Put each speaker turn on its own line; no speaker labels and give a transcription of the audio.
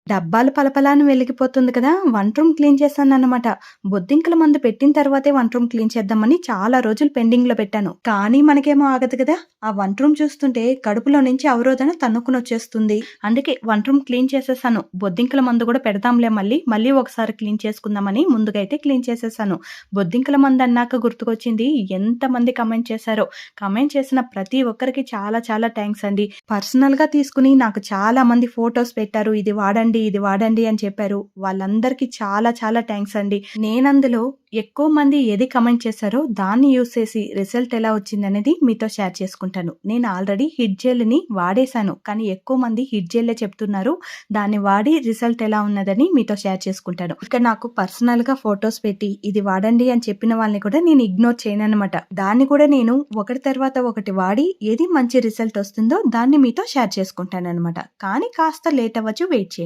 డబ్బాలు పలపలా అని వెలిగిపోతుంది కదా! వంట రూమ్ క్లీన్ చేశానన్నమాట. బొద్దింకల మందు పెట్టిన తర్వాతే వంట రూమ్ క్లీన్ చేద్దామని చాలా రోజులు పెండింగ్‌లో పెట్టాను. కానీ మనకేమో ఆగదు కదా! ఆ వంట రూమ్ చూస్తుంటే కడుపులో నుంచి అవరోధన తన్నుకునొచ్చేస్తుంది. అందుకే వంట రూమ్ క్లీన్ చేసేసాను. బొద్దింకల మందు కూడా పెడదాంలే మళ్ళీ ఒకసారి క్లీన్ చేసుకుందామని ముందుగా అయితే క్లీన్ చేసేసాను. బొద్దింకల మందు అన్నాక గుర్తుకొచ్చింది ఎంతమంది కమెంట్ చేశారో. కమెంట్ చేసిన ప్రతి ఒక్కరికి చాలా చాలా థాంక్స్ అండి. పర్సనల్‌గా తీసుకొని నాకు చాలా మంది ఫోటోస్ పెట్టారు. ఇది వాడండి అని చెప్పారు. వాళ్ళందరికీ చాలా చాలా థాంక్స్ అండి. నేనందులో ఎక్కువ మంది ఏది కమెంట్ చేశారో దాన్ని యూజ్ చేసి రిజల్ట్ ఎలా వచ్చిందనేది మీతో షేర్ చేసుకుంటాను. నేను ఆల్రెడీ హిట్ జెల్‌ని వాడేశాను. కానీ ఎక్కువ మంది హిట్ జెల్లే చెప్తున్నారు. దాన్ని వాడి రిజల్ట్ ఎలా ఉన్నదని మీతో షేర్ చేసుకుంటాను. ఇక్కడ నాకు పర్సనల్‌గా ఫోటోస్ పెట్టి ఇది వాడండి అని చెప్పిన వాళ్ళని కూడా నేను ఇగ్నోర్ చేయనన్నమాట. దాన్ని కూడా నేను ఒకటి తర్వాత ఒకటి వాడి ఏది మంచి రిజల్ట్ వస్తుందో దాన్ని మీతో షేర్ చేసుకుంటానన్నమాట. కానీ కాస్త లేట్ అవ్వచ్చు, వెయిట్ చేయండి.